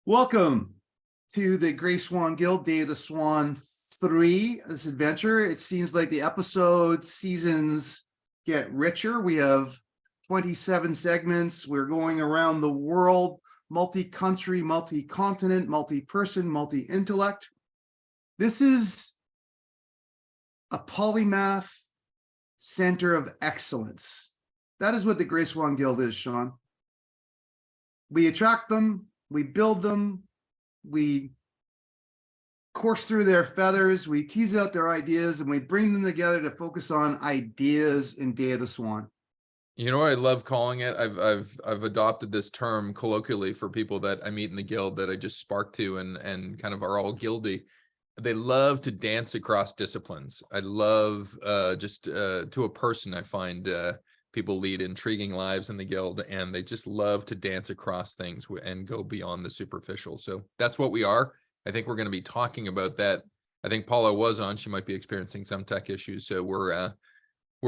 Welcome to the Gray Swan Guild Day of the Swan 3, this adventure. It seems like the episode seasons get richer. We have 27 segments. We're going around the world, multi-country, multi-continent, multi-person, multi-intellect. This is a polymath center of excellence. That is what the Gray Swan Guild is, Sean. We attract them, we build them, we course through their feathers, we tease out their ideas, and we bring them together to focus on ideas in Day of the Swan. You know what I love calling it? I've adopted this term colloquially for people that I meet in the guild that I just spark to and kind of are all guildy. They love to dance across disciplines. I love to a person, I find people lead intriguing lives in the guild, and they just love to dance across things and go beyond the superficial. So that's what we are. I think we're going to be talking about that. I think Paula was on. She might be experiencing some tech issues, so we're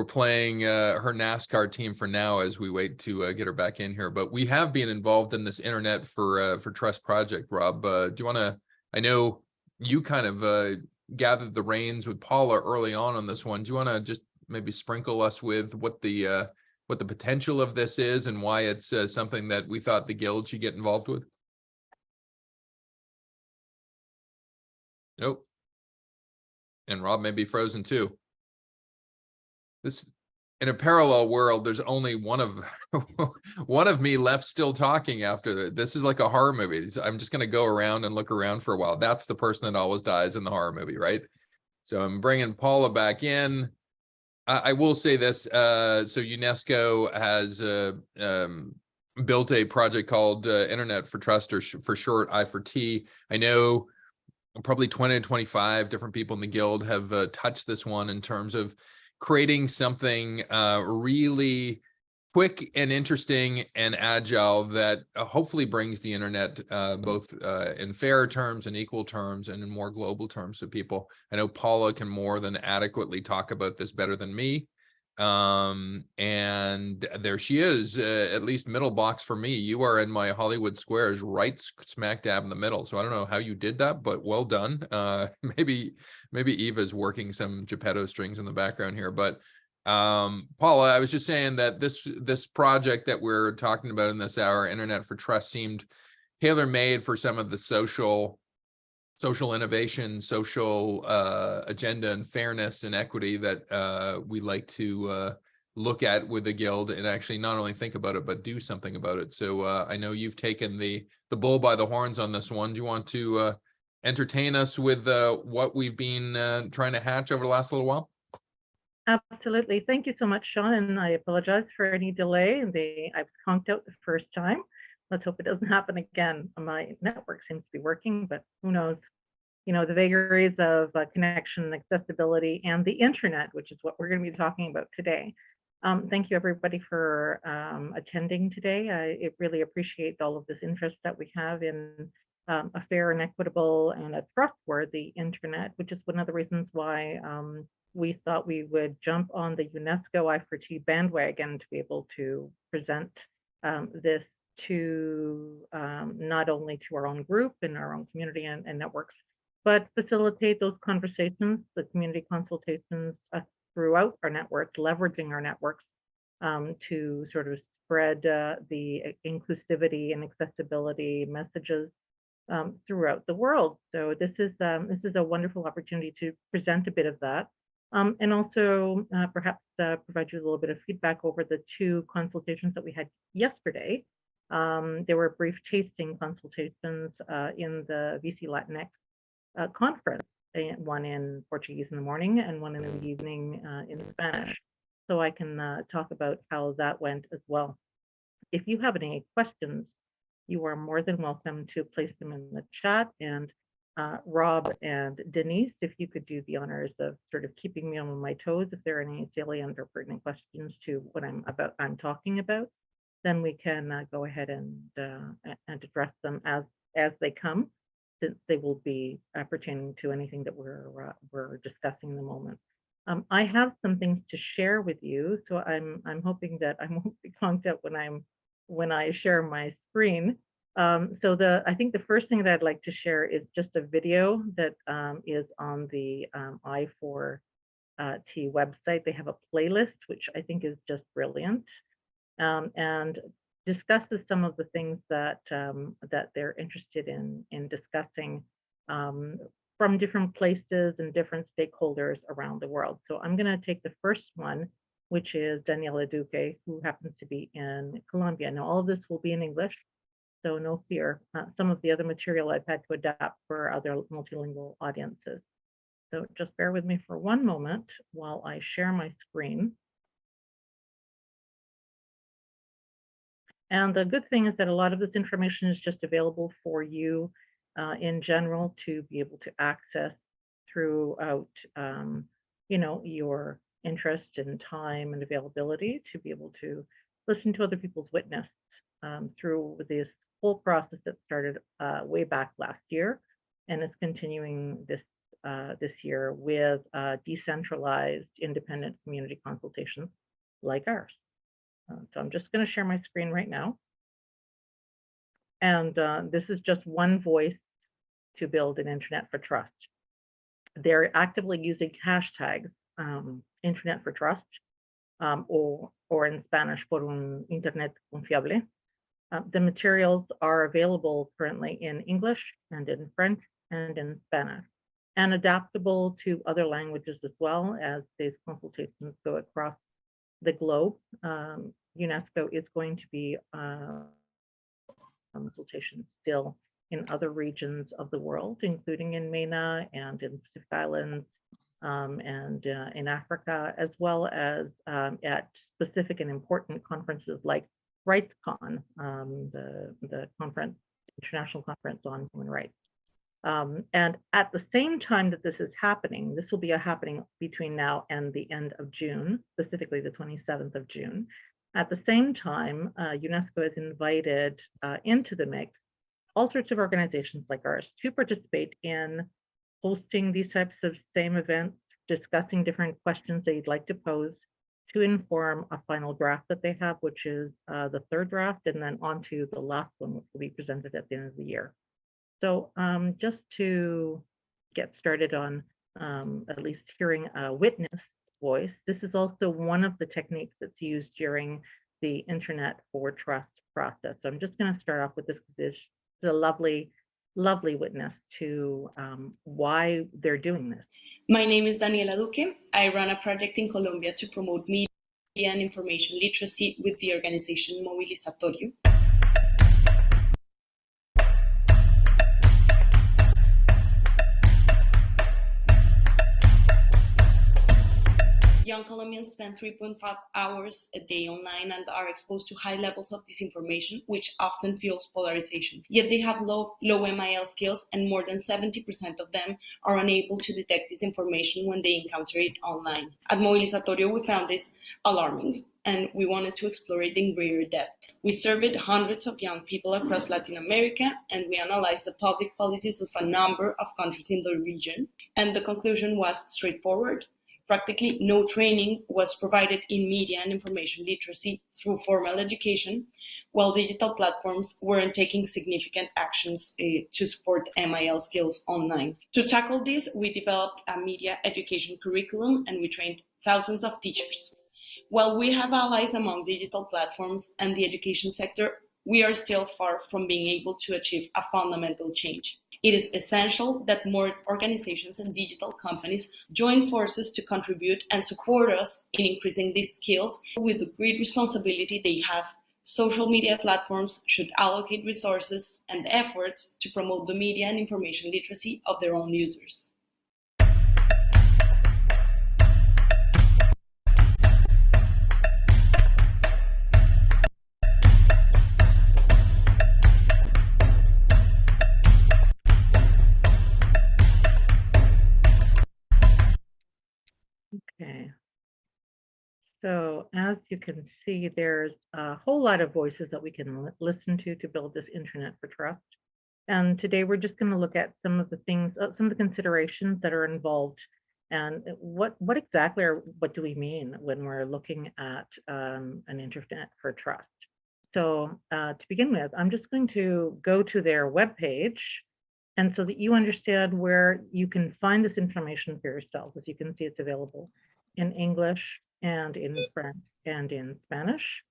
playing her NASCAR team for now as we wait to get her back in here. But we have been involved in this Internet for Trust project. Rob, do you want to? I know you kind of gathered the reins with Paula early on this one. Do you want to just maybe sprinkle us with what the potential of this is and why it's something that we thought the guild should get involved with? Nope. And Rob may be frozen too. This, in a parallel world, there's only one of me left still talking after this. Is like a horror movie. I'm just going to go around and look around for a while. That's the person that always dies in the horror movie, right? So I'm bringing Paula back in. I will say this. So UNESCO has built a project called Internet for Trust, or for short, I4T. I know probably 20 to 25 different people in the guild have touched this one in terms of creating something really quick and interesting and agile that hopefully brings the internet both in fair terms and equal terms and in more global terms to people. I know Paula can more than adequately talk about this better than me. And there she is, at least middle box for me. You are in my Hollywood squares, right smack dab in the middle. So I don't know how you did that, but well done. Maybe Eva's working some Geppetto strings in the background here, but Paula, I was just saying that this project that we're talking about in this hour, Internet for Trust, seemed tailor-made for some of the social innovation, social agenda and fairness and equity that we like to look at with the guild, and actually not only think about it, but do something about it. So I know you've taken the bull by the horns on this one. Do you want to entertain us with what we've been trying to hatch over the last little while? Absolutely. Thank you so much, Sean. And I apologize for any delay. I was conked out the first time. Let's hope it doesn't happen again. My network seems to be working, but who knows? You know, the vagaries of connection, accessibility, and the internet, which is what we're going to be talking about today. Thank you, everybody, for attending today. I really appreciate all of this interest that we have in a fair and equitable and a trustworthy internet, which is one of the reasons why we thought we would jump on the UNESCO I4T bandwagon to be able to present this to not only to our own group and our own community and networks, but facilitate those conversations, the community consultations throughout our networks, leveraging our networks to sort of spread the inclusivity and accessibility messages throughout the world. So this is a wonderful opportunity to present a bit of that. And also perhaps provide you a little bit of feedback over the two consultations that we had yesterday. There were brief tasting consultations in the VC Latinx conference, one in Portuguese in the morning and one in the evening in Spanish. So I can talk about how that went as well. If you have any questions, you are more than welcome to place them in the chat. And Rob and Denise, if you could do the honors of sort of keeping me on my toes if there are any salient or pertinent questions to what I'm talking about, then we can go ahead and address them as they come, since they will be pertaining to anything that we're discussing in the moment. I have some things to share with you, so I'm hoping that I won't be conked out when I share my screen. So I think the first thing that I'd like to share is just a video that is on the I4T website. They have a playlist, which I think is just brilliant, and discusses some of the things that that they're interested in discussing from different places and different stakeholders around the world. So I'm going to take the first one, which is Daniela Duque, who happens to be in Colombia. Now, all of this will be in English, so no fear. Some of the other material I've had to adapt for other multilingual audiences. So just bear with me for one moment while I share my screen. And the good thing is that a lot of this information is just available for you in general to be able to access throughout, you know, your interest and time and availability to be able to listen to other people's witness through this whole process that started way back last year and is continuing this year with decentralized independent community consultations like ours. So I'm just going to share my screen right now. And this is just one voice to build an internet for trust. They're actively using hashtags, internet for trust, or in Spanish, por un internet confiable. The materials are available currently in English and in French and in Spanish, and adaptable to other languages as well as these consultations go across the globe. UNESCO is going to be consultation still in other regions of the world, including in MENA and in Pacific Islands and in Africa, as well as at specific and important conferences like RightsCon, the conference, International Conference on Human Rights. And at the same time that this is happening, this will be happening between now and the end of June, specifically the 27th of June. At the same time, UNESCO has invited into the mix all sorts of organizations like ours to participate in hosting these types of same events, discussing different questions they'd like to pose to inform a final draft that they have, which is the third draft, and then on to the last one, which will be presented at the end of the year. So just to get started on at least hearing a witness voice, this is also one of the techniques that's used during the Internet for Trust process. So I'm just going to start off with this because it's a lovely, lovely witness to why they're doing this. My name is Daniela Duque. I run a project in Colombia to promote media and information literacy with the organization Movilizatorio. Young Colombians spend 3.5 hours a day online and are exposed to high levels of disinformation, which often fuels polarization. Yet they have low MIL skills, and more than 70% of them are unable to detect disinformation when they encounter it online. At Movilizatorio, we found this alarming, and we wanted to explore it in greater depth. We surveyed hundreds of young people across Latin America, and we analyzed the public policies of a number of countries in the region. And the conclusion was straightforward. Practically no training was provided in media and information literacy through formal education, while digital platforms weren't taking significant actions to support MIL skills online. To tackle this, we developed a media education curriculum and we trained thousands of teachers. While we have allies among digital platforms and the education sector, we are still far from being able to achieve a fundamental change. It is essential that more organizations and digital companies join forces to contribute and support us in increasing these skills. With the great responsibility they have, social media platforms should allocate resources and efforts to promote the media and information literacy of their own users. Okay. So as you can see, there's a whole lot of voices that we can listen to build this Internet for Trust. And today we're just going to look at some of the things, some of the considerations that are involved, and what exactly, or what do we mean when we're looking at an Internet for Trust. So to begin with, I'm just going to go to their webpage, and so that you understand where you can find this information for yourself. As you can see, it's available in English and in French and in Spanish.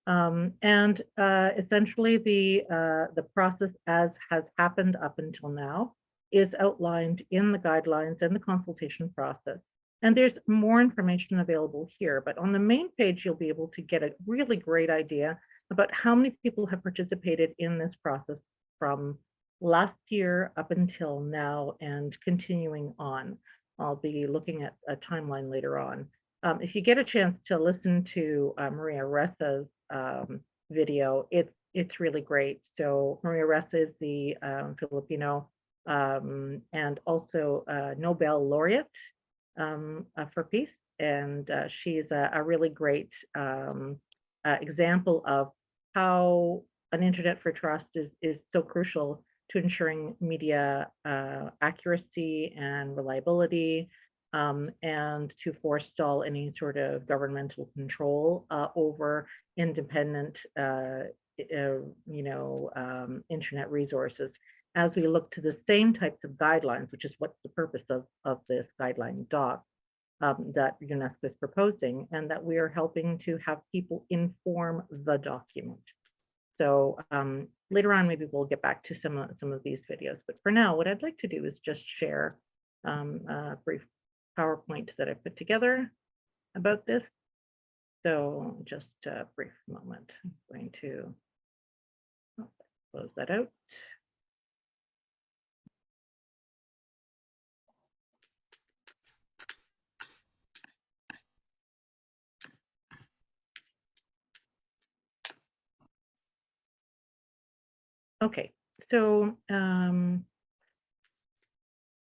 Essentially the process as has happened up until now is outlined in the guidelines and the consultation process. And there's more information available here, but on the main page, you'll be able to get a really great idea about how many people have participated in this process from last year up until now and continuing on. I'll be looking at a timeline later on. If you get a chance to listen to Maria Ressa's video, it's really great. So Maria Ressa is the Filipino and also Nobel laureate for peace, and she's a really great example of how an internet for trust is so crucial to ensuring media accuracy and reliability, and to forestall any sort of governmental control over independent, internet resources. As we look to the same types of guidelines, which is what's the purpose of this guideline doc that UNESCO is proposing, and that we are helping to have people inform the document. So later on, maybe we'll get back to some of these videos. But for now, what I'd like to do is just share a brief PowerPoint that I put together about this. So just a brief moment. I'm going to close that out. Okay, so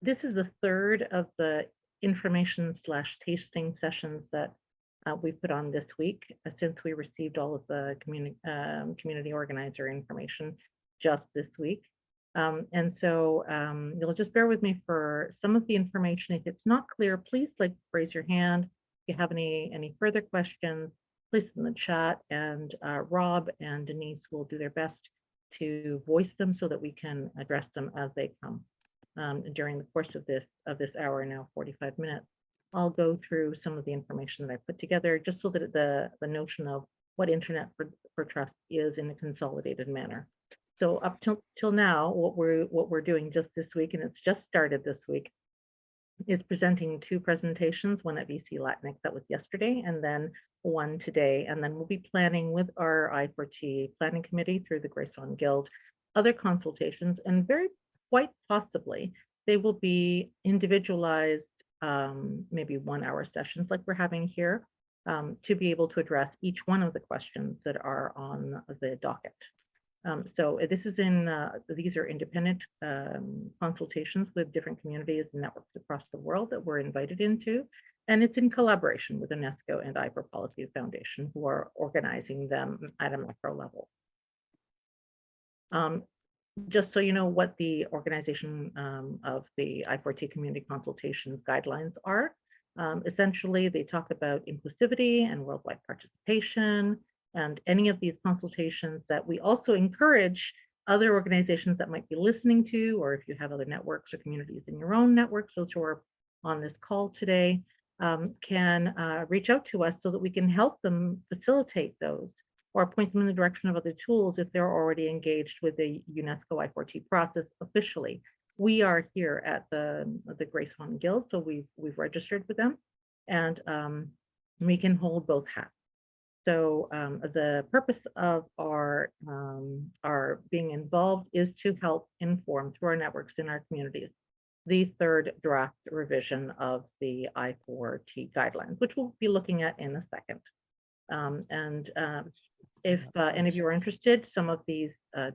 this is the third of the information/tasting sessions that we put on this week since we received all of the community organizer information just this week. And so you'll just bear with me for some of the information. If it's not clear, please raise your hand. If you have any further questions, please in the chat, and Rob and Denise will do their best to voice them so that we can address them as they come during the course of this hour, now 45 minutes. I'll go through some of the information that I put together just so that the notion of what Internet for Trust is in a consolidated manner. So up till now, what we're doing just this week, and it's just started this week, is presenting two presentations, one at VC Latinx, that was yesterday, and then one today. And then we'll be planning with our I4T planning committee through the Swan Guild other consultations, and very quite possibly they will be individualized, maybe 1 hour sessions like we're having here, to be able to address each one of the questions that are on the docket. So this is these are independent consultations with different communities and networks across the world that we're invited into. And it's in collaboration with UNESCO and I4 Policy Foundation, who are organizing them at a macro level. Just so you know what the organization of the I4T community consultations guidelines are. Essentially, they talk about inclusivity and worldwide participation, and any of these consultations that we also encourage other organizations that might be listening to, or if you have other networks or communities in your own networks, those who are on this call today, can reach out to us so that we can help them facilitate those, or point them in the direction of other tools if they're already engaged with the UNESCO I4T process officially. We are here at the Swan Guild, so we've registered with them, and we can hold both hats. So the purpose of our being involved is to help inform through our networks in our communities the third draft revision of the I4T guidelines, which we'll be looking at in a second. If any of you are interested, some of these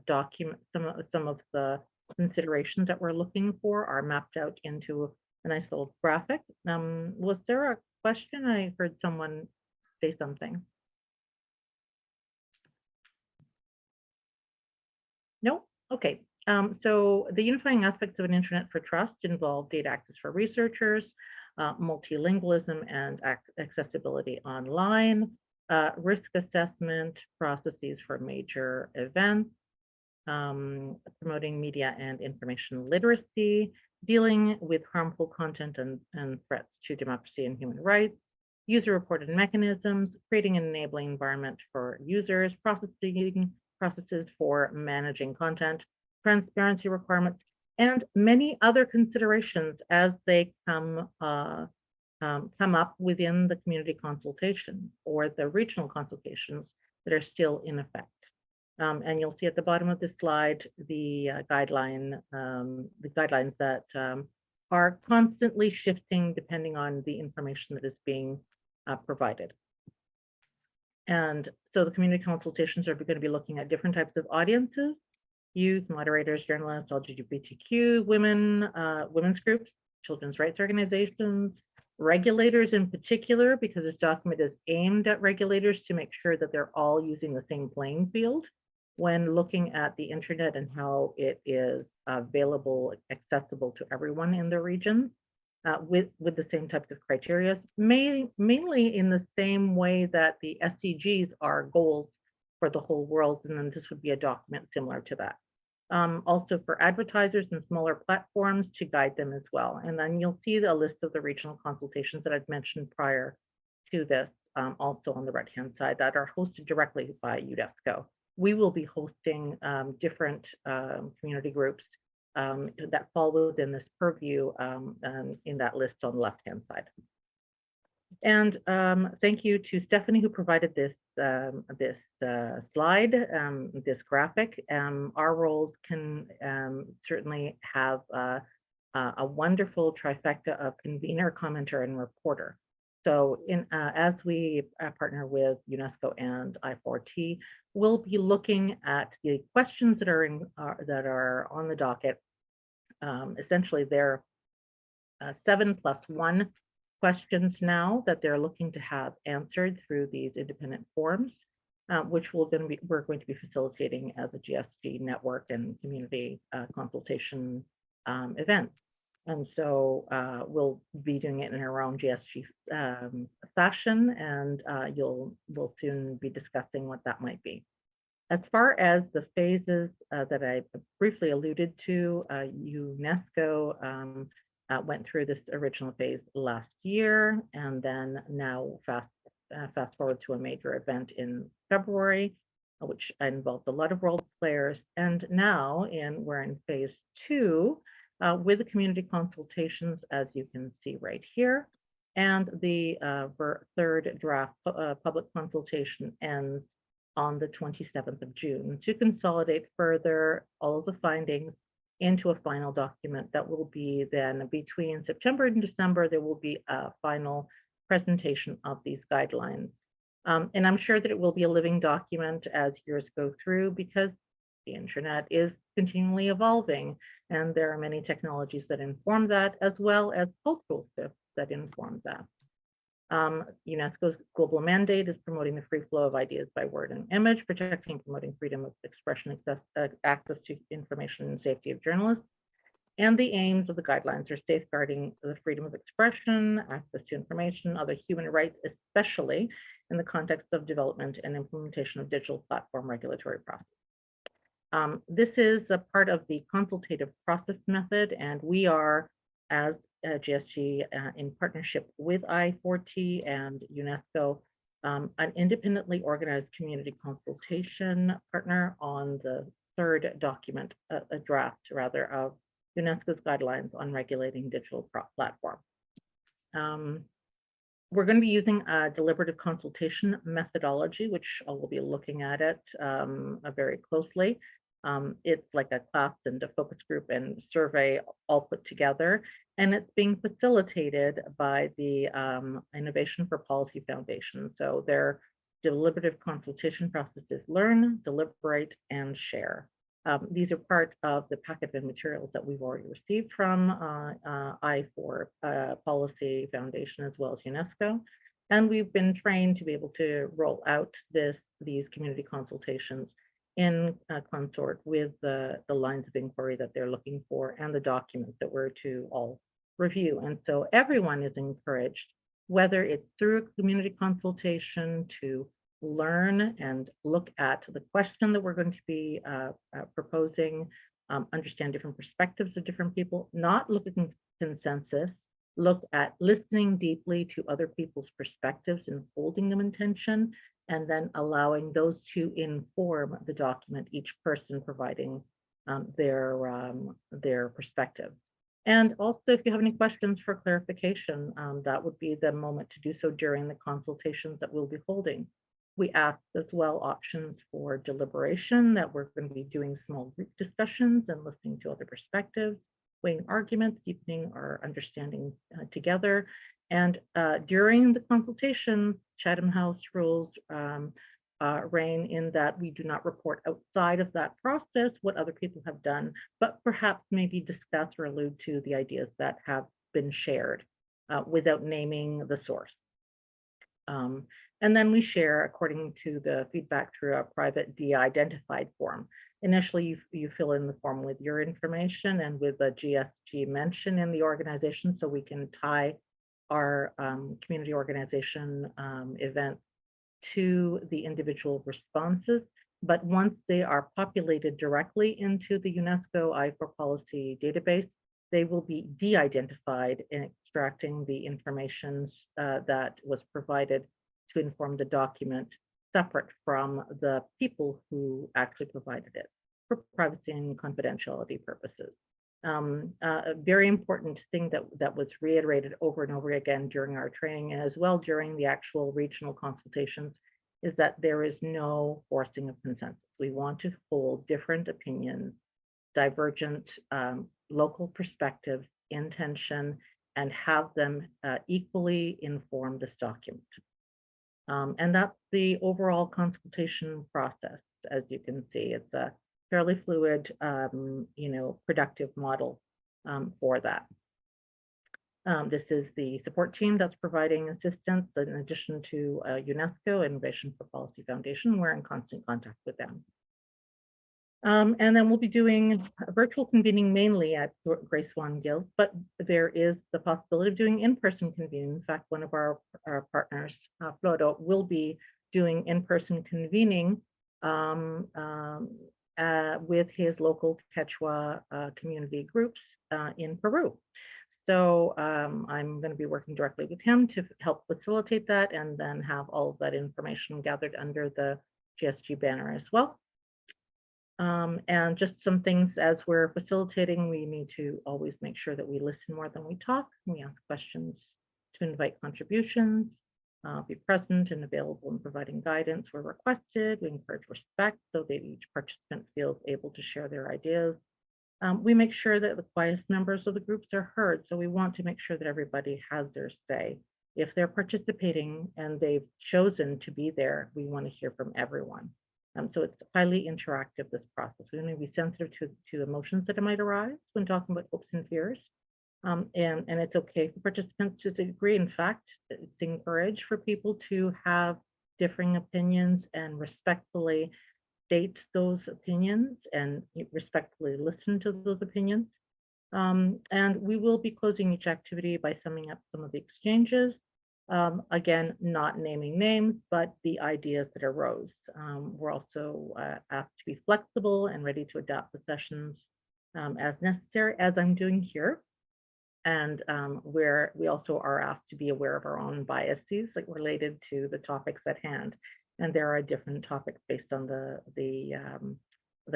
documents, some of the considerations that we're looking for are mapped out into a nice little graphic. Was there a question? I heard someone say something. No? Okay. So the unifying aspects of an Internet for Trust involve data access for researchers, multilingualism and accessibility online, risk assessment processes for major events, promoting media and information literacy, dealing with harmful content and threats to democracy and human rights, user-reported mechanisms, creating an enabling environment for users, processes for managing content, transparency requirements, and many other considerations as they come up within the community consultation or the regional consultations that are still in effect. And you'll see at the bottom of this slide the guidelines that are constantly shifting depending on the information that is being provided. And so the community consultations are going to be looking at different types of audiences: youth, moderators, journalists, LGBTQ, women, women's groups, children's rights organizations, regulators in particular, because this document is aimed at regulators to make sure that they're all using the same playing field when looking at the internet and how it is available, accessible to everyone in the region with the same types of criteria, mainly in the same way that the SDGs are goals for the whole world, and then this would be a document similar to that. Also for advertisers and smaller platforms to guide them as well. And then you'll see the list of the regional consultations that I've mentioned prior to this, also on the right-hand side, that are hosted directly by UNESCO. We will be hosting different community groups that fall within this purview in that list on the left-hand side. And thank you to Stephanie, who provided this slide, this graphic. Our roles can certainly have a wonderful trifecta of convener, commenter, and reporter. So as we partner with UNESCO and I4T, we'll be looking at the questions that are on the docket. Essentially, they're 7+1 questions now that they're looking to have answered through these independent forums, which we're going to be facilitating as a GSG network and community consultation event. And so we'll be doing it in our own GSG fashion, and we'll soon be discussing what that might be. As far as the phases that I briefly alluded to, UNESCO went through this original phase last year, and then now fast forward to a major event in February, which involved a lot of world players. And now we're in phase 2 with the community consultations, as you can see right here. And the third draft public consultation ends on the 27th of June to consolidate further all of the findings into a final document that will be then between September and December. There will be a final presentation of these guidelines. And I'm sure that it will be a living document as years go through, because the internet is continually evolving, and there are many technologies that inform that, as well as cultural shifts that inform that. UNESCO's global mandate is promoting the free flow of ideas by word and image, protecting and promoting freedom of expression, access to information, and safety of journalists. And the aims of the guidelines are safeguarding the freedom of expression, access to information, other human rights, especially in the context of development and implementation of digital platform regulatory process. This is a part of the consultative process method, and we are, as GSG, in partnership with I4T and UNESCO, an independently organized community consultation partner on the third document, a draft rather, of UNESCO's guidelines on regulating digital platforms. We're going to be using a deliberative consultation methodology, which I will be looking at it very closely. It's like a class and a focus group and survey all put together, and it's being facilitated by the Innovation for Policy Foundation. So their deliberative consultation process is learn, deliberate, and share. These are part of the packet of materials that we've already received from I4 Policy Foundation, as well as UNESCO. And we've been trained to be able to roll out these community consultations in consort with the lines of inquiry that they're looking for and the documents that we're to all review. And so everyone is encouraged, whether it's through a community consultation, to learn and look at the question that we're going to be proposing, understand different perspectives of different people, not look at consensus, look at listening deeply to other people's perspectives and holding them in tension, and then allowing those to inform the document, each person providing their perspective. And also, if you have any questions for clarification, that would be the moment to do so during the consultations that we'll be holding. We asked as well options for deliberation, that we're going to be doing small group discussions and listening to other perspectives, weighing arguments, deepening our understanding together. And during the consultation, Chatham House rules reign in that we do not report outside of that process what other people have done, but perhaps maybe discuss or allude to the ideas that have been shared without naming the source. And then we share according to the feedback through a private de-identified form. Initially, you fill in the form with your information and with a GSG mention in the organization, so we can tie our community organization event to the individual responses. But once they are populated directly into the UNESCO I4Policy database, they will be de-identified in extracting the information that was provided to inform the document, separate from the people who actually provided it, for privacy and confidentiality purposes. A very important thing that was reiterated over and over again during our training, and as well during the actual regional consultations, is that there is no forcing of consensus. We want to hold different opinions, divergent local perspectives in tension, and have them equally inform this document. And that's the overall consultation process. As you can see, it's a fairly fluid, productive model for that. This is the support team that's providing assistance in addition to UNESCO Innovation for Policy Foundation. We're in constant contact with them. And then we'll be doing virtual convening mainly at Grey Swan Guild, but there is the possibility of doing in-person convening. In fact, one of our partners, Flodo, will be doing in-person convening with his local Quechua community groups in Peru. So I'm going to be working directly with him to help facilitate that, and then have all of that information gathered under the GSG banner as well. And just some things as we're facilitating, we need to always make sure that we listen more than we talk. We ask questions to invite contributions, be present and available in providing guidance where requested. We encourage respect so that each participant feels able to share their ideas. We make sure that the quietest members of the groups are heard. So we want to make sure that everybody has their say. If they're participating and they've chosen to be there, we want to hear from everyone. So it's highly interactive, this process. We want to be sensitive to emotions that might arise when talking about hopes and fears. And it's okay for participants to disagree. In fact, it's encouraged for people to have differing opinions and respectfully state those opinions and respectfully listen to those opinions. And we will be closing each activity by summing up some of the exchanges. Again, not naming names, but the ideas that arose. We're also asked to be flexible and ready to adapt the sessions as necessary, as I'm doing here. And where we also are asked to be aware of our own biases, like related to the topics at hand. And there are different topics based on the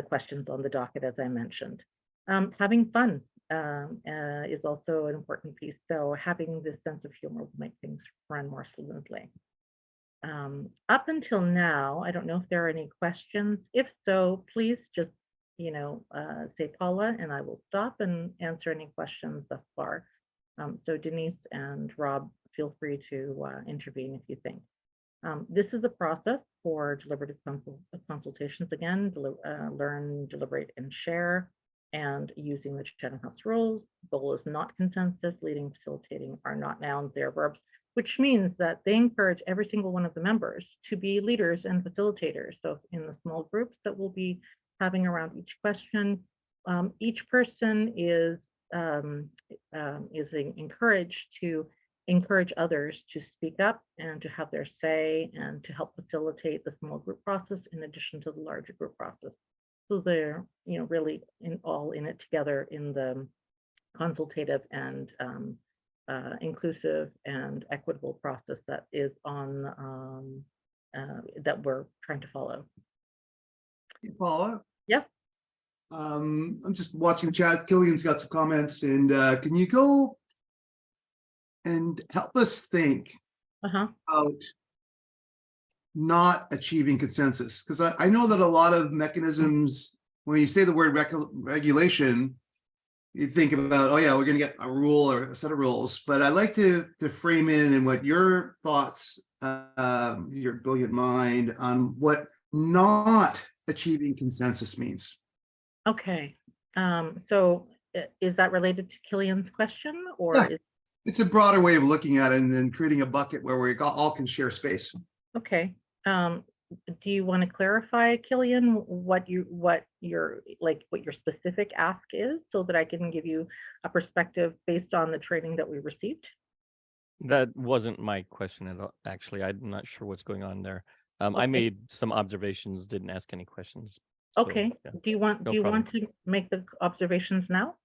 questions on the docket, as I mentioned. Having fun is also an important piece. So having this sense of humor will make things run more smoothly. Up until now, I don't know if there are any questions. If so, please just, say Paula, and I will stop and answer any questions thus far. So Denise and Rob, feel free to intervene if you think. This is a process for deliberative consultations. Again, learn, deliberate, and share. And using the Chatham House rules, goal is not consensus, leading, facilitating are not nouns, they're verbs, which means that they encourage every single one of the members to be leaders and facilitators. So in the small groups that we'll be having around each question, each person is encouraged to encourage others to speak up and to have their say and to help facilitate the small group process in addition to the larger group process. So they're, really all in it together in the consultative and inclusive and equitable process that is on that we're trying to follow. Paula? Yep. I'm just watching the chat. Killian's got some comments, and can you go and help us think about not achieving consensus? Because I know that a lot of mechanisms, when you say the word regulation, you think about, oh yeah, we're going to get a rule or a set of rules. But I like to frame in what your thoughts, your brilliant mind, on what not achieving consensus means. Okay. So is that related to Killian's question, or Yeah. It's a broader way of looking at it and then creating a bucket where we all can share space. Okay. Do you want to clarify, Killian, what your specific ask is, so that I can give you a perspective based on the training that we received? That wasn't my question at all. Actually, I'm not sure what's going on there. I Okay. made some observations, didn't ask any questions. So, Okay. yeah. Do you want to make the observations now?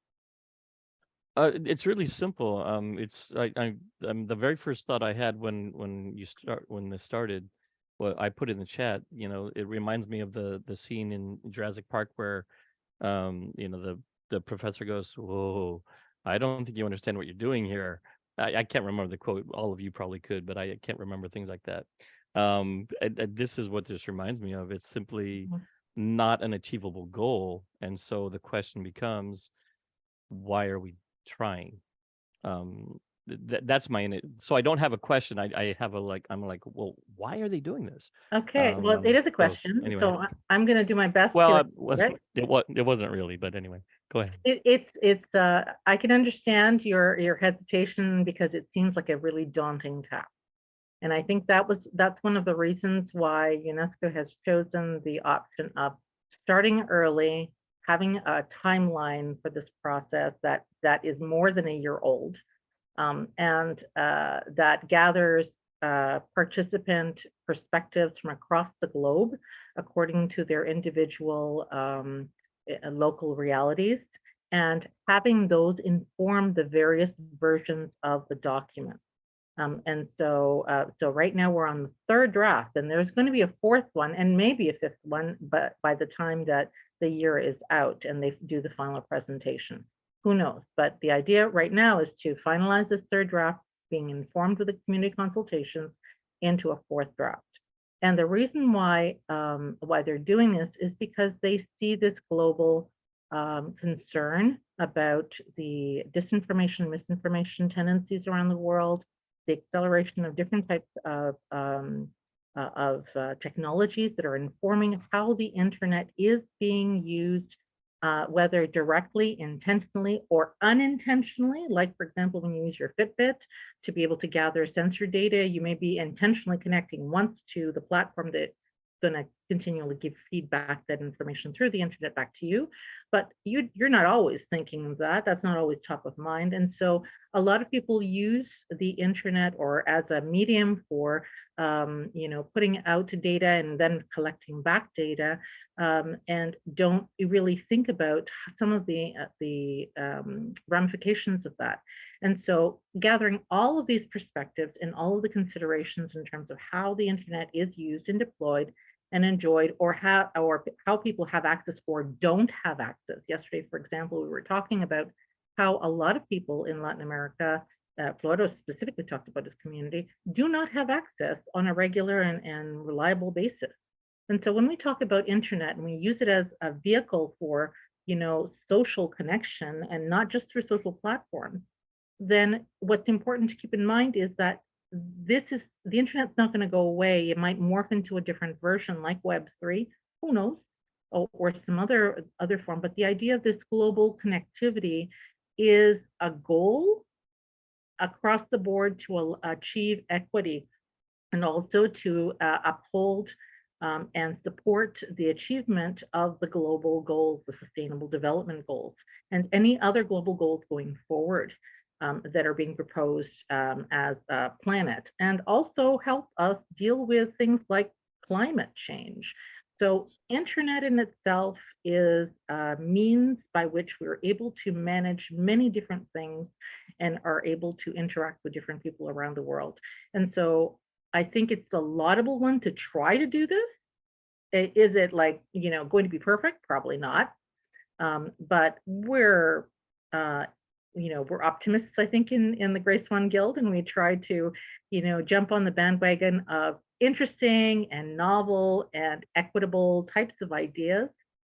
It's really simple. It's the very first thought I had when this started. Well, I put in the chat. It reminds me of the scene in Jurassic Park where, the professor goes, "Whoa, I don't think you understand what you're doing here." I can't remember the quote. All of you probably could, but I can't remember things like that. This is what this reminds me of. It's simply not an achievable goal, and so the question becomes, why are we trying? That's my so I don't have a question. I have I'm like, well, why are they doing this? Okay. Well, it is a question. anyway. So I'm going to do my best. Well, to it wasn't really, but anyway, go ahead. It's I can understand your hesitation, because it seems like a really daunting task. And I think that's one of the reasons why UNESCO has chosen the option of starting early, having a timeline for this process that is more than a year old, and that gathers participant perspectives from across the globe according to their individual local realities, and having those inform the various versions of the document. And so right now we're on the third draft, and there's going to be a fourth one and maybe a fifth one, but by the time that the year is out and they do the final presentation, who knows? But the idea right now is to finalize this third draft, being informed with the community consultations, into a fourth draft. And the reason why they're doing this is because they see this global concern about the disinformation, misinformation tendencies around the world, the acceleration of different types of technologies that are informing how the internet is being used, whether directly, intentionally, or unintentionally. Like, for example, when you use your Fitbit to be able to gather sensor data, you may be intentionally connecting once to the platform that's going to continually give feedback, that information through the internet back to you. But you're not always thinking of that. That's not always top of mind. And so a lot of people use the internet or as a medium for putting out data and then collecting back data, and don't really think about some of the ramifications of that. And so gathering all of these perspectives and all of the considerations in terms of how the internet is used and deployed and enjoyed, or how people have access or don't have access. Yesterday, for example, we were talking about how a lot of people in Latin America, Florida specifically talked about this community, do not have access on a regular and reliable basis. And so when we talk about internet and we use it as a vehicle for social connection and not just through social platforms, then what's important to keep in mind is that the internet's not going to go away. It might morph into a different version like Web3, who knows, or some other form. But the idea of this global connectivity is a goal across the board to achieve equity, and also to uphold and support the achievement of the global goals, the sustainable development goals, and any other global goals going forward. that are being proposed as a planet, and also help us deal with things like climate change. So internet in itself is a means by which we're able to manage many different things and are able to interact with different people around the world. And so I think it's a laudable one to try to do this. Is it like, going to be perfect? Probably not. But we're optimists, I think, in the Gray Swan Guild, and we try to, jump on the bandwagon of interesting and novel and equitable types of ideas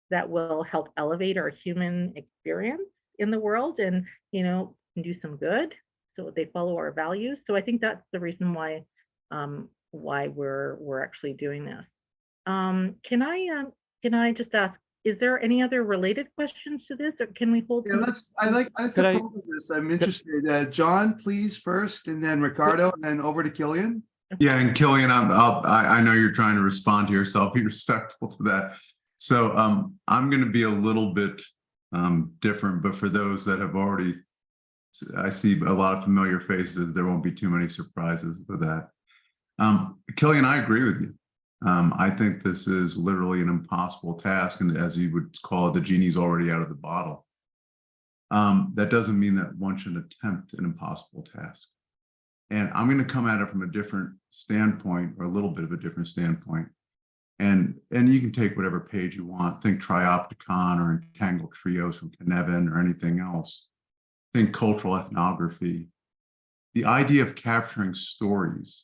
that will help elevate our human experience in the world and, do some good. So they follow our values. So I think that's the reason why we're actually doing this. Can I just ask, is there any other related questions to this, or can we hold? Yeah, I could follow this. I'm interested. John, please first, and then Ricardo, and then over to Killian. Yeah, and Killian, I know you're trying to respond to yourself. Be respectful to that. So I'm going to be a little bit different, but for those that have already, I see a lot of familiar faces. There won't be too many surprises with that. Killian, I agree with you. I think this is literally an impossible task, and as you would call it, the genie's already out of the bottle. That doesn't mean that one should attempt an impossible task. And I'm going to come at it from a different standpoint, or a little bit of a different standpoint. And you can take whatever page you want. Think Triopticon or Entangled Trios from Cynefin or anything else. Think cultural ethnography. The idea of capturing stories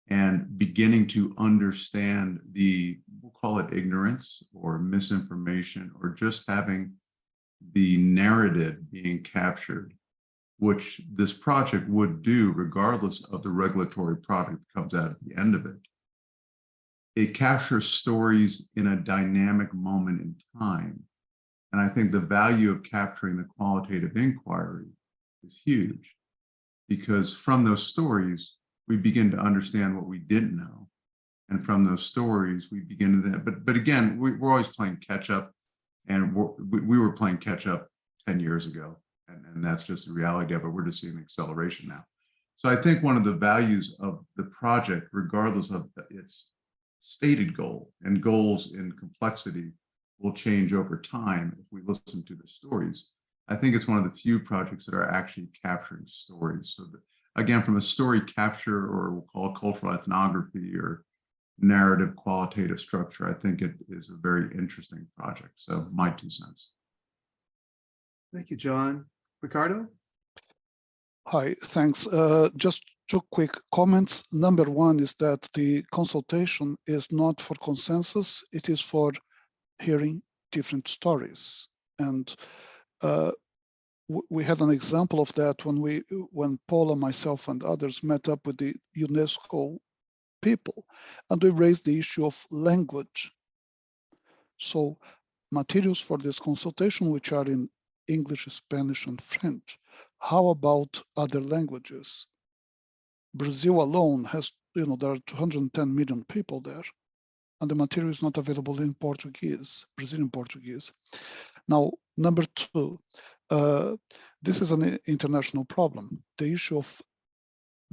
and beginning to understand we'll call it ignorance or misinformation, or just having the narrative being captured, which this project would do regardless of the regulatory product that comes out at the end of it. It captures stories in a dynamic moment in time. And I think the value of capturing the qualitative inquiry is huge, because from those stories, we begin to understand what we didn't know. And from those stories, we begin to, but again, we're always playing catch up, and we were playing catch up 10 years ago. And that's just the reality of it. We're just seeing the acceleration now. So I think one of the values of the project, regardless of its stated goal, and goals in complexity will change over time if we listen to the stories. I think it's one of the few projects that are actually capturing stories. So that, again, from a story capture, or we'll call it cultural ethnography or narrative qualitative structure, I think it is a very interesting project. So my 2 cents. Thank you, John. Ricardo? Hi, thanks. Just 2 quick comments. Number 1 is that the consultation is not for consensus, it is for hearing different stories. And we had an example of that when Paula, myself, and others met up with the UNESCO people, and we raised the issue of language. So materials for this consultation, which are in English, Spanish, and French. How about other languages? Brazil alone has, there are 210 million people there, and the material is not available in Portuguese, Brazilian Portuguese. Now, number 2, this is an international problem. The issue of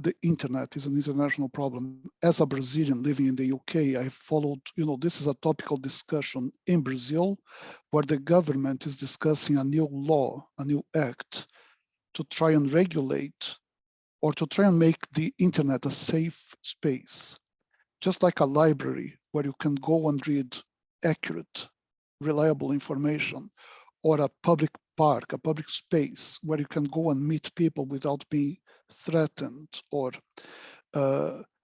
the internet is an international problem. As a Brazilian living in the UK, I followed, this is a topical discussion in Brazil, where the government is discussing a new law, a new act, to try and regulate, or to try and make the internet a safe space, just like a library where you can go and read accurate, reliable information, or a public park, a public space where you can go and meet people without being threatened or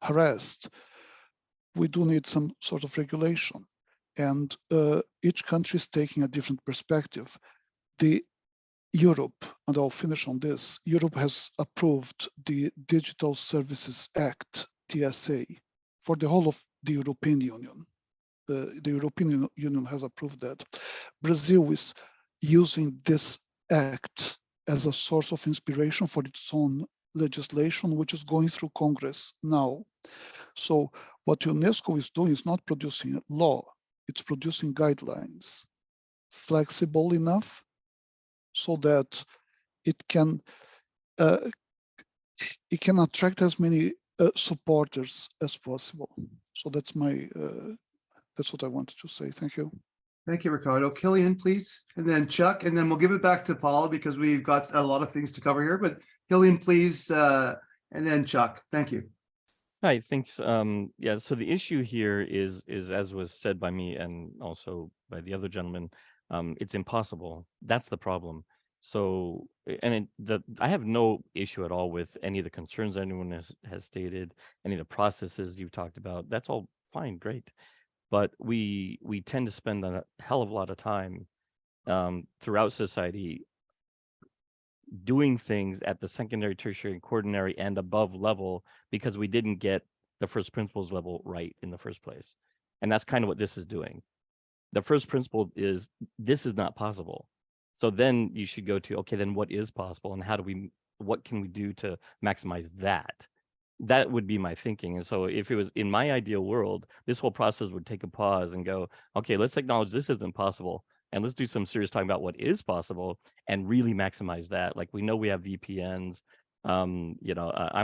harassed. We do need some sort of regulation, and each country is taking a different perspective. Europe, and I'll finish on this, Europe has approved the Digital Services Act, TSA, for the whole of the European Union. The European Union has approved that. Brazil is using this act as a source of inspiration for its own legislation, which is going through Congress now. So what UNESCO is doing is not producing law, it's producing guidelines, flexible enough so that it can it can attract as many supporters as possible. So that's my that's what I wanted to say. Thank you. Thank you, Ricardo. Killian, please, and then Chuck, and then we'll give it back to Paula because we've got a lot of things to cover here. But Killian, please, and then Chuck. Thank you. Hi, thanks. Yeah, so the issue here is as was said by me and also by the other gentleman, it's impossible. That's the problem. So, and I have no issue at all with any of the concerns anyone has stated, any of the processes you've talked about. That's all fine, great. But we tend to spend a hell of a lot of time throughout society doing things at the secondary, tertiary, quaternary, and above level because we didn't get the first principles level right in the first place. And that's kind of what this is doing. The first principle is this is not possible. So then you should go to, okay, then what is possible and what can we do to maximize that? That would be my thinking. And so if it was in my ideal world, this whole process would take a pause and go, okay, let's acknowledge this isn't possible. And let's do some serious talking about what is possible and really maximize that. Like we know we have VPNs. I'm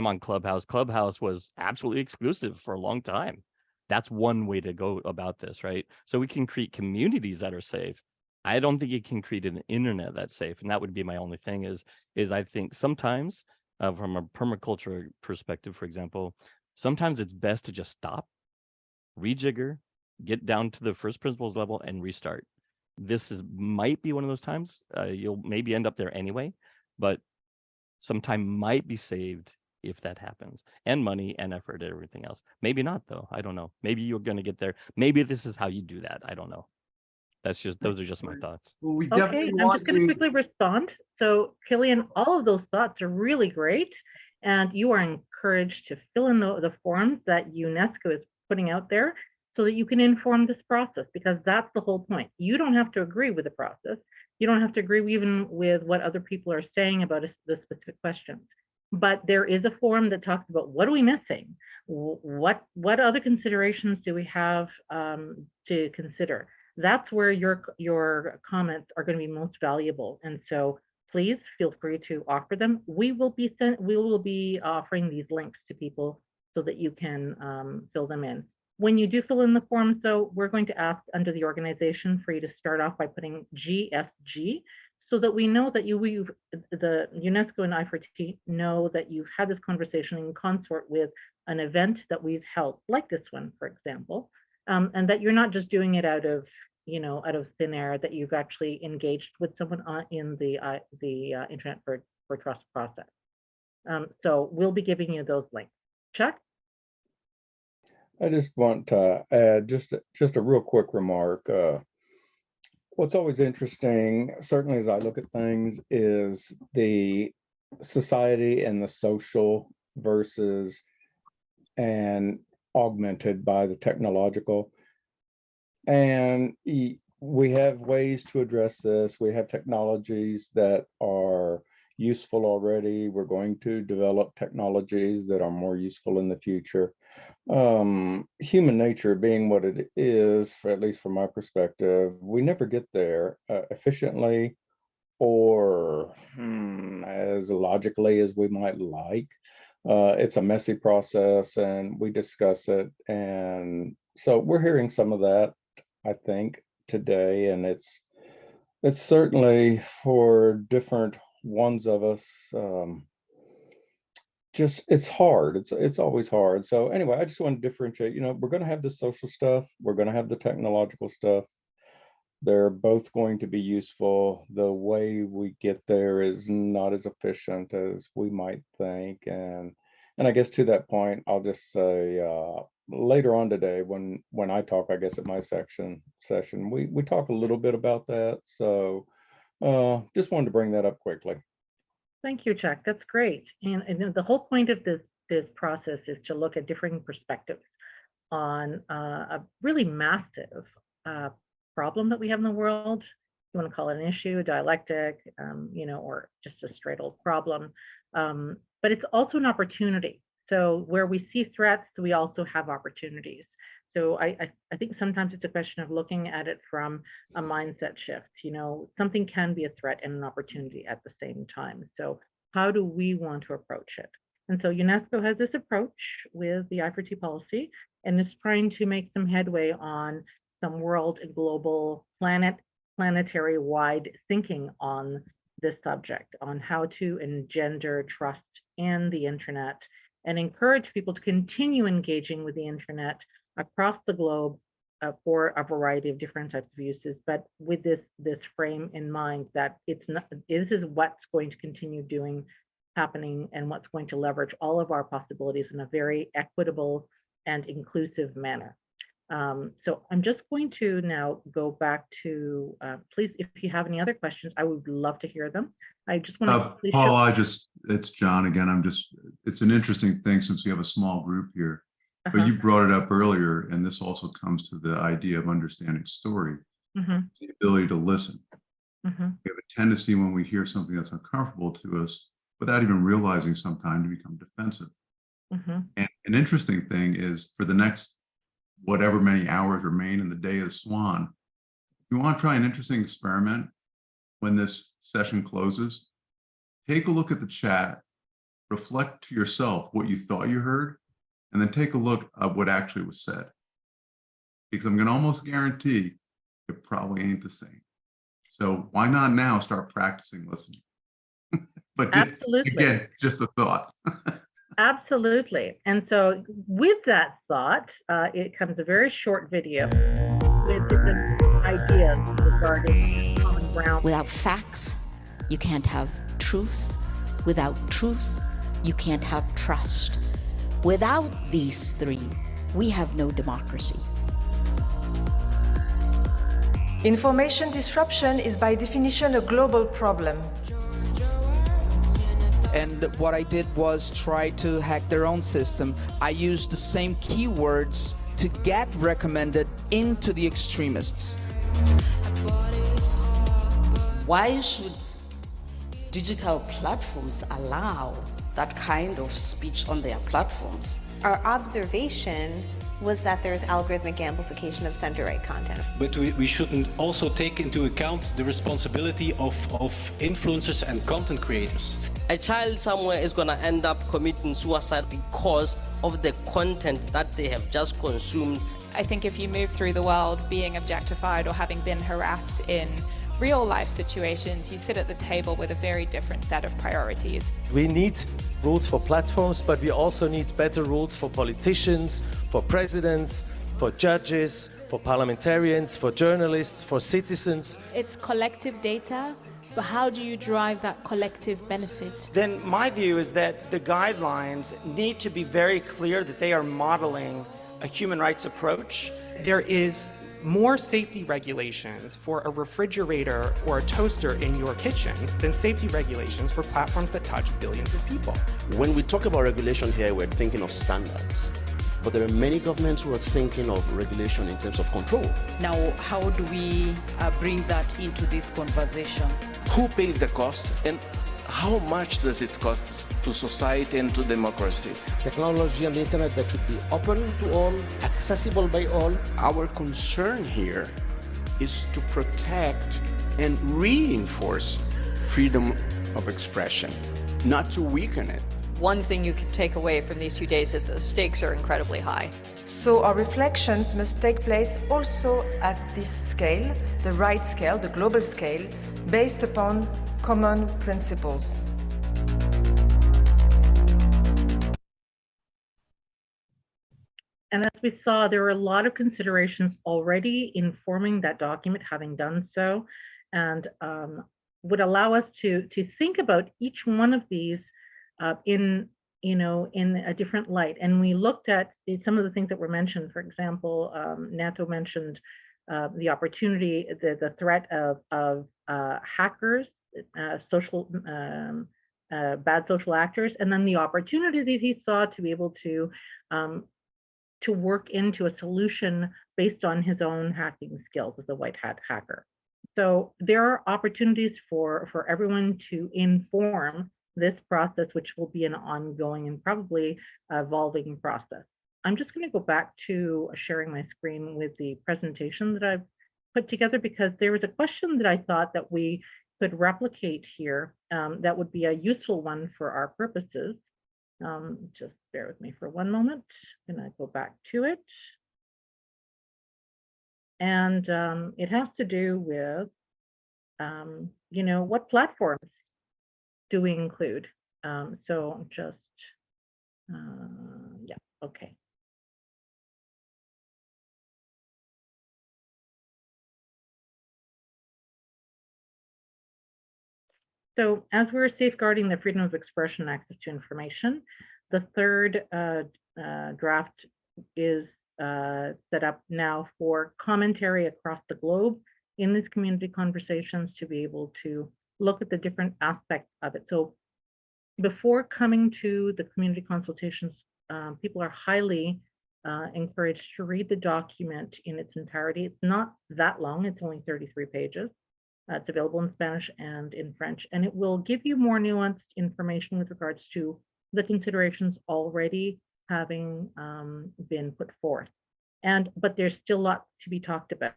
on Clubhouse. Clubhouse was absolutely exclusive for a long time. That's one way to go about this, right? So we can create communities that are safe. I don't think you can create an internet that's safe. And that would be my only thing is I think sometimes from a permaculture perspective, for example, sometimes it's best to just stop, rejigger, get down to the first principles level and restart. This might be one of those times. You'll maybe end up there anyway, but some time might be saved if that happens, and money and effort and everything else. Maybe not though. I don't know. Maybe you're going to get there. Maybe this is how you do that. I don't know. Those are just my thoughts. Well, we Okay, definitely I'm want just going to you. quickly respond. So Killian, all of those thoughts are really great. And you are encouraged to fill in the forms that UNESCO is putting out there so that you can inform this process, because that's the whole point. You don't have to agree with the process. You don't have to agree even with what other people are saying about the specific questions. But there is a form that talks about what are we missing? What other considerations do we have to consider? That's where your comments are going to be most valuable. And so please feel free to offer them. We will be offering these links to people so that you can fill them in. When you do fill in the forms, though, we're going to ask under the organization for you to start off by putting GSG so that we know that the UNESCO and I4T know that you've had this conversation in consort with an event that we've held, like this one, for example, and that you're not just doing it out of thin air, that you've actually engaged with someone in the Internet for Trust process. So we'll be giving you those links. Chuck? I just want to add just a real quick remark. What's always interesting, certainly as I look at things, is the society and the social versus and augmented by the technological. And we have ways to address this. We have technologies that are useful already. We're going to develop technologies that are more useful in the future. Human nature being what it is, at least from my perspective, we never get there efficiently or as logically as we might like. It's a messy process and we discuss it. And so we're hearing some of that, I think, today, and it's certainly for different ones of us. Just it's hard. It's always hard. So anyway, I just want to differentiate. We're going to have the social stuff. We're going to have the technological stuff. They're both going to be useful. The way we get there is not as efficient as we might think. And I guess to that point, I'll just say later on today, when I talk, I guess at my session, we talk a little bit about that. So just wanted to bring that up quickly. Thank you, Chuck. That's great. And the whole point of this process is to look at differing perspectives on a really massive problem that we have in the world. You want to call it an issue, a dialectic, or just a straight old problem. But it's also an opportunity. So where we see threats, we also have opportunities. So I think sometimes it's a question of looking at it from a mindset shift. Something can be a threat and an opportunity at the same time. So how do we want to approach it? And so UNESCO has this approach with the I4T policy and is trying to make some headway on some world and global planetary wide thinking on this subject, on how to engender trust in the internet and encourage people to continue engaging with the internet across the globe for a variety of different types of uses, but with this frame in mind that it's not, this is what's going to continue happening and what's going to leverage all of our possibilities in a very equitable and inclusive manner. So I'm just going to now go back to, please, if you have any other questions, I would love to hear them. I just want to Paul, it's John again. It's an interesting thing since we have a small group here, but you brought it up earlier, and this also comes to the idea of understanding story, the ability to listen. We have a tendency when we hear something that's uncomfortable to us, without even realizing sometimes, to become defensive. And an interesting thing is for the next whatever many hours remain in the day of the Swan, if you want to try an interesting experiment when this session closes, take a look at the chat, reflect to yourself what you thought you heard, and then take a look at what actually was said. Because I'm going to almost guarantee it probably ain't the same. So why not now start practicing listening? But again, just a thought. Absolutely. And so with that thought, it comes a very short video with different ideas regarding common ground. Without facts, you can't have truth. Without truth, you can't have trust. Without these three, we have no democracy. Information disruption is by definition a global problem. And what I did was try to hack their own system. I used the same keywords to get recommended into the extremists. Why should digital platforms allow that kind of speech on their platforms? Our observation was that there's algorithmic amplification of center-right content. But we shouldn't also take into account the responsibility of influencers and content creators. A child somewhere is going to end up committing suicide because of the content that they have just consumed. I think if you move through the world being objectified or having been harassed in real life situations, you sit at the table with a very different set of priorities. We need rules for platforms, but we also need better rules for politicians, for presidents, for judges, for parliamentarians, for journalists, for citizens. It's collective data, but how do you drive that collective benefit? Then my view is that the guidelines need to be very clear that they are modeling a human rights approach. There is more safety regulations for a refrigerator or a toaster in your kitchen than safety regulations for platforms that touch billions of people. When we talk about regulation here, we're thinking of standards. But there are many governments who are thinking of regulation in terms of control. Now, how do we bring that into this conversation? Who pays the cost and how much does it cost to society and to democracy? Technology and the internet that should be open to all, accessible by all. Our concern here is to protect and reinforce freedom of expression, not to weaken it. One thing you can take away from these 2 days is that the stakes are incredibly high. So our reflections must take place also at this scale, the right scale, the global scale, based upon common principles. And as we saw, there were a lot of considerations already informing that document, having done so, and would allow us to think about each one of these in a different light. And we looked at some of the things that were mentioned. For example, Nato mentioned the opportunity, the threat of hackers, bad social actors, and then the opportunity that he saw to be able to work into a solution based on his own hacking skills as a white hat hacker. So there are opportunities for everyone to inform this process, which will be an ongoing and probably evolving process. I'm just going to go back to sharing my screen with the presentation that I've put together, because there was a question that I thought that we could replicate here, that would be a useful one for our purposes. Just bear with me for one moment, and I go back to it. And it has to do with, you know, what platforms do we include? So just, yeah, okay. So as we're safeguarding the freedom of expression and access to information, the third draft is set up now for commentary across the globe in these community conversations to be able to look at the different aspects of it. So before coming to the community consultations, people are highly encouraged to read the document in its entirety. It's not that long, it's only 33 pages. It's available in Spanish and in French, and it will give you more nuanced information with regards to the considerations already having been put forth. But there's still lots to be talked about.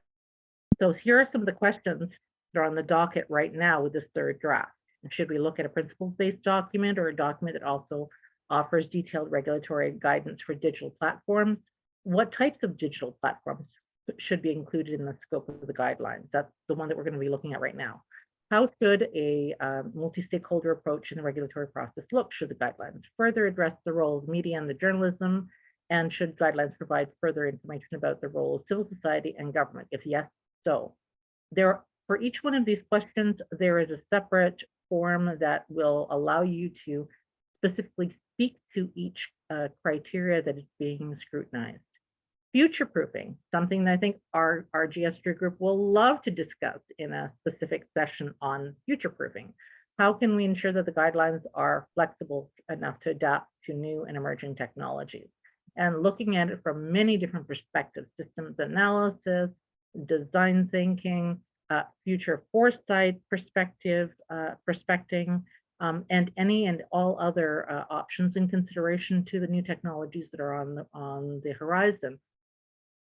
So here are some of the questions that are on the docket right now with this third draft. Should we look at a principles-based document or a document that also offers detailed regulatory guidance for digital platforms? What types of digital platforms should be included in the scope of the guidelines? That's the one that we're going to be looking at right now. How should a multi-stakeholder approach in the regulatory process look? Should the guidelines further address the role of media and the journalism? And should guidelines provide further information about the role of civil society and government? If yes, so. For each one of these questions, there is a separate form that will allow you to specifically speak to each criteria that is being scrutinized. Future-proofing, something that I think our GS3 group will love to discuss in a specific session on future-proofing. How can we ensure that the guidelines are flexible enough to adapt to new and emerging technologies? And looking at it from many different perspectives, systems analysis, design thinking, future foresight perspective, and any and all other options in consideration to the new technologies that are on the horizon.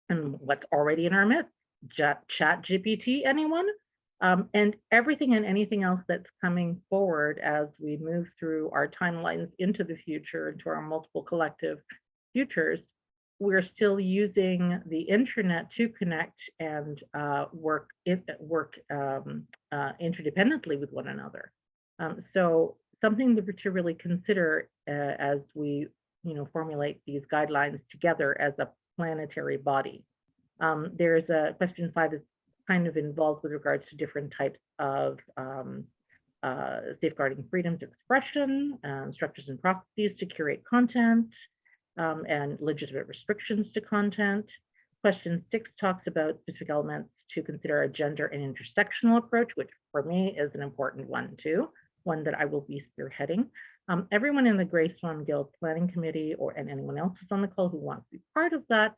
And what's already in our midst, ChatGPT, anyone? And everything and anything else that's coming forward as we move through our timelines into the future, into our multiple collective futures. We're still using the internet to connect and work interdependently with one another. So something to really consider as we, formulate these guidelines together as a planetary body. There's a question 5 is kind of involved with regards to different types of safeguarding freedoms of expression, structures and processes to curate content, and legitimate restrictions to content. Question 6 talks about specific elements to consider a gender and intersectional approach, which for me is an important one too, one that I will be spearheading. Everyone in the Grey Swan Guild Planning Committee and anyone else who's on the call who wants to be part of that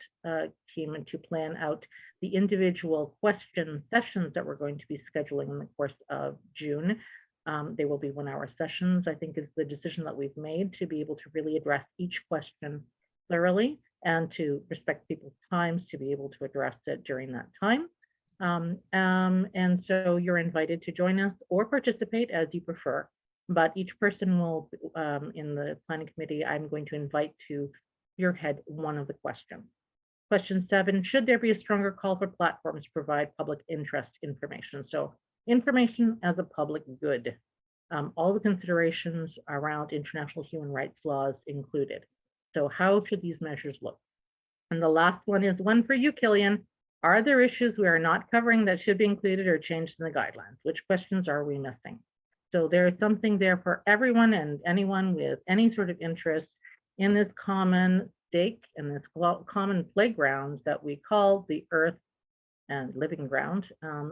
team and to plan out the individual question sessions that we're going to be scheduling in the course of June. They will be 1-hour sessions, I think is the decision that we've made to be able to really address each question thoroughly and to respect people's times to be able to address it during that time. And so you're invited to join us or participate as you prefer, but each person will, in the planning committee, I'm going to invite to spearhead one of the questions. Question 7, should there be a stronger call for platforms to provide public interest information? So information as a public good. All the considerations around international human rights laws included. So how should these measures look? And the last one is one for you, Killian. Are there issues we are not covering that should be included or changed in the guidelines? Which questions are we missing? So there is something there for everyone and anyone with any sort of interest in this common stake and this common playground that we call the Earth and living ground,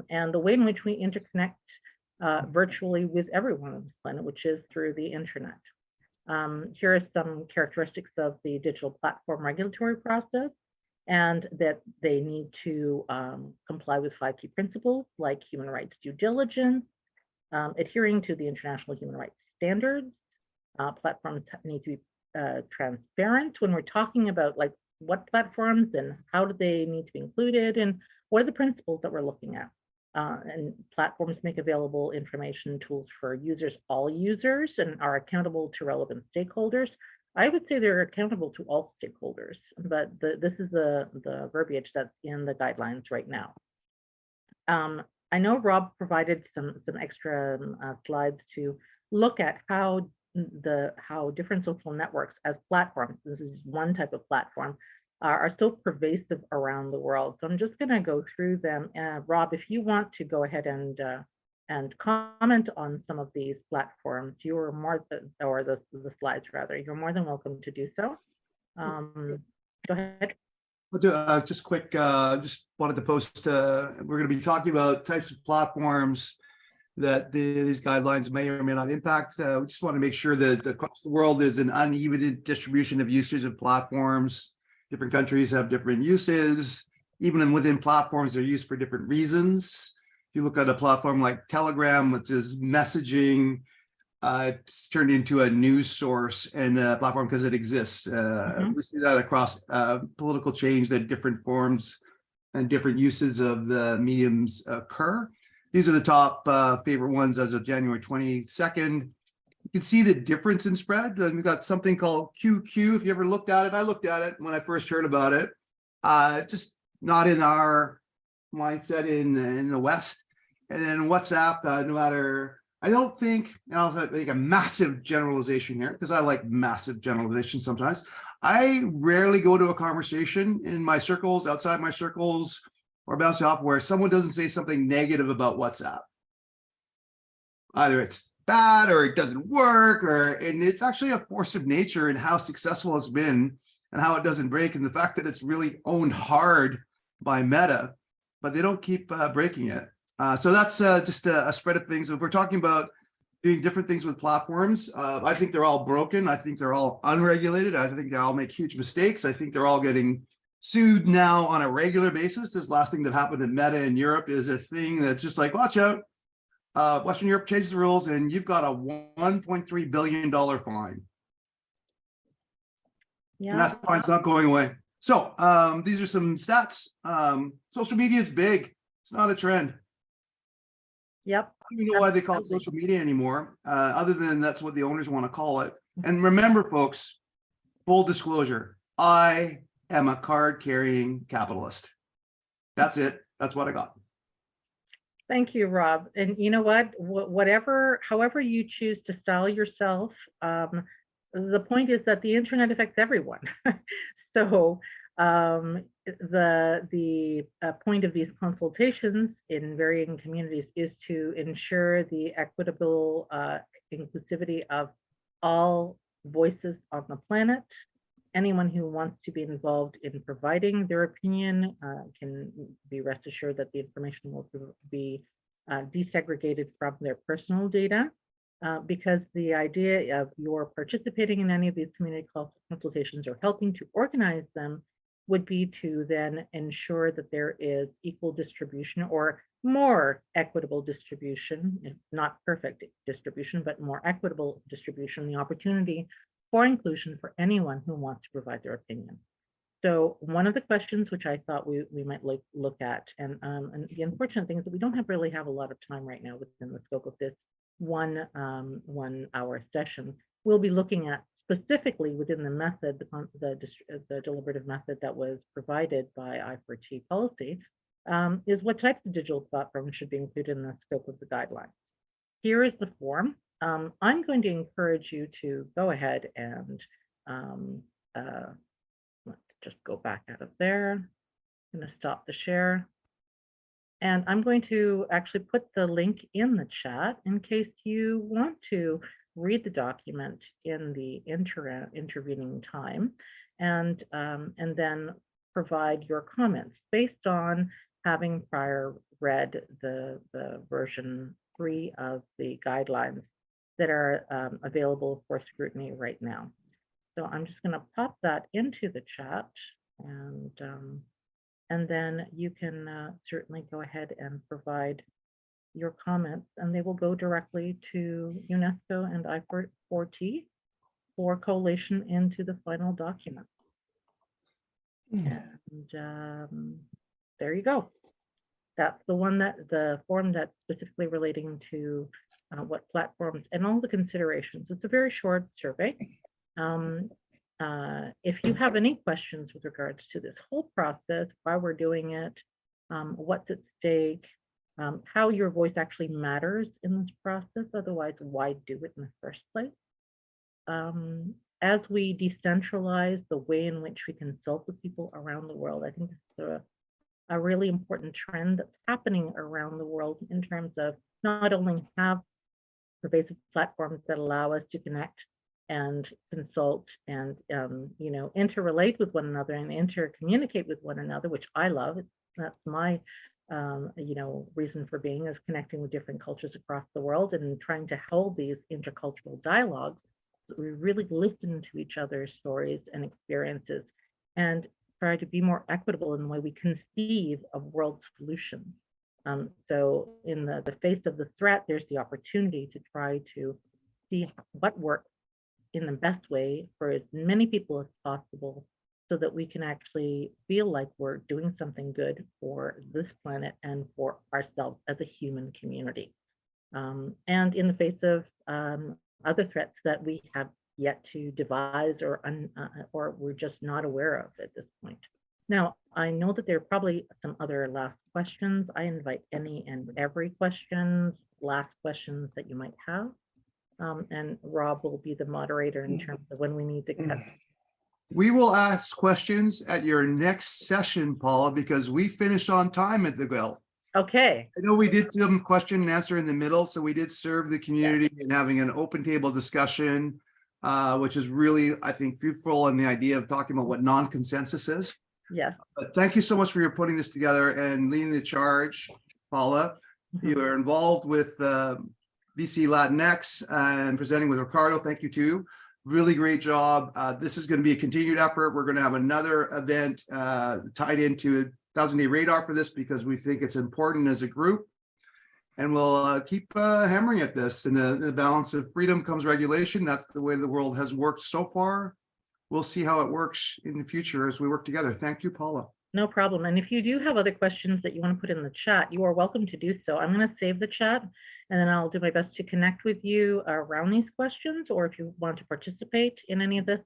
and the way in which we interconnect virtually with everyone on this planet, which is through the internet. Here are some characteristics of the digital platform regulatory process, and that they need to comply with 5 key principles like human rights due diligence, adhering to the international human rights standards. Platforms need to be transparent when we're talking about like what platforms and how do they need to be included and what are the principles that we're looking at. and platforms make available information tools for users, all users, and are accountable to relevant stakeholders. I would say they're accountable to all stakeholders, but this is the verbiage that's in the guidelines right now. I know Rob provided some extra slides to look at how different social networks as platforms, this is one type of platform, are so pervasive around the world. So I'm just going to go through them. Rob, if you want to go ahead and comment on some of these platforms, you are more than, or the slides rather, you're more than welcome to do so. Go ahead. I'll do just quick, just wanted to post, we're going to be talking about types of platforms that these guidelines may or may not impact. We just want to make sure that across the world there's an uneven distribution of uses of platforms. Different countries have different uses. Even within platforms, they're used for different reasons. If you look at a platform like Telegram, which is messaging, it's turned into a news source and a platform because it exists. We see that across political change, that different forms and different uses of the mediums occur. These are the top favorite ones as of January 22nd. You can see the difference in spread. We've got something called QQ. If you ever looked at it, I looked at it when I first heard about it. Just not in our mindset in the West. And then WhatsApp, no matter, I don't think, and I'll make a massive generalization here because I like massive generalization sometimes. I rarely go to a conversation in my circles, outside my circles, or bounce off where someone doesn't say something negative about WhatsApp. Either it's bad or it doesn't work, and it's actually a force of nature in how successful it's been and how it doesn't break, and the fact that it's really owned hard by Meta, but they don't keep breaking it. So that's just a spread of things. If we're talking about doing different things with platforms, I think they're all broken. I think they're all unregulated. I think they all make huge mistakes. I think they're all getting sued now on a regular basis. This last thing that happened in Meta in Europe is a thing that's just like, watch out. Western Europe changes the rules and you've got a $1.3 billion fine. Yeah. And that fine's not going away. So these are some stats. Social media is big. It's not a trend. Yep. I don't even know why they call it social media anymore, other than that's what the owners want to call it. And remember, folks, full disclosure, I am a card-carrying capitalist. That's it. That's what I got. Thank you, Rob. And you know what? However you choose to style yourself, the point is that the internet affects everyone. So the point of these consultations in varying communities is to ensure the equitable inclusivity of all voices on the planet. Anyone who wants to be involved in providing their opinion can be rest assured that the information will be desegregated from their personal data, because the idea of your participating in any of these community consultations or helping to organize them would be to then ensure that there is equal distribution or more equitable distribution, not perfect distribution, but more equitable distribution, the opportunity for inclusion for anyone who wants to provide their opinion. So one of the questions which I thought we might look at, and the unfortunate thing is that we don't really have a lot of time right now within the scope of this 1 hour session. We'll be looking at specifically within the method, the deliberative method that was provided by I4T policy, is what types of digital platforms should be included in the scope of the guidelines. Here is the form. I'm going to encourage you to go ahead and let's just go back out of there. I'm going to stop the share. And I'm going to actually put the link in the chat in case you want to read the document in the intervening time, and then provide your comments based on having prior read the version 3 of the guidelines that are available for scrutiny right now. So I'm just going to pop that into the chat, and then you can certainly go ahead and provide your comments, and they will go directly to UNESCO and I4T for collation into the final document. And there you go. That's the one the form that's specifically relating to what platforms and all the considerations. It's a very short survey. If you have any questions with regards to this whole process, why we're doing it, what's at stake, how your voice actually matters in this process, otherwise why do it in the first place? As we decentralize the way in which we consult with people around the world, I think it's a really important trend that's happening around the world in terms of not only have pervasive platforms that allow us to connect and consult and interrelate with one another and intercommunicate with one another, which I love. That's my reason for being, is connecting with different cultures across the world and trying to hold these intercultural dialogues so we really listen to each other's stories and experiences and try to be more equitable in the way we conceive of world solutions. So in the face of the threat, there's the opportunity to try to see what works in the best way for as many people as possible, so that we can actually feel like we're doing something good for this planet and for ourselves as a human community. And in the face of other threats that we have yet to devise or we're just not aware of at this point. Now, I know that there are probably some other last questions. I invite any and every last questions that you might have. And Rob will be the moderator in terms of when we need to cut. We will ask questions at your next session, Paula, because we finished on time at the Guild. Okay. I know we did some question and answer in the middle, so we did serve the community in having an open table discussion, which is really, I think, fruitful in the idea of talking about what non-consensus is. Yes. But thank you so much for your putting this together and leading the charge, Paula. You are involved with VC Latinx and presenting with Ricardo. Thank you too. Really great job. This is going to be a continued effort. We're going to have another event tied into 1000-day radar for this because we think it's important as a group. And we'll keep hammering at this. In the balance of freedom comes regulation. That's the way the world has worked so far. We'll see how it works in the future as we work together. Thank you, Paula. No problem. And if you do have other questions that you want to put in the chat, you are welcome to do so. I'm going to save the chat and then I'll do my best to connect with you around these questions, or if you want to participate in any of this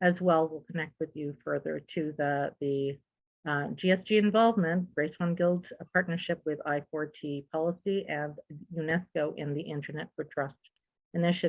as well, we'll connect with you further to the GSG involvement, Grace One Guild partnership with I4T policy and UNESCO in the Internet for Trust initiative.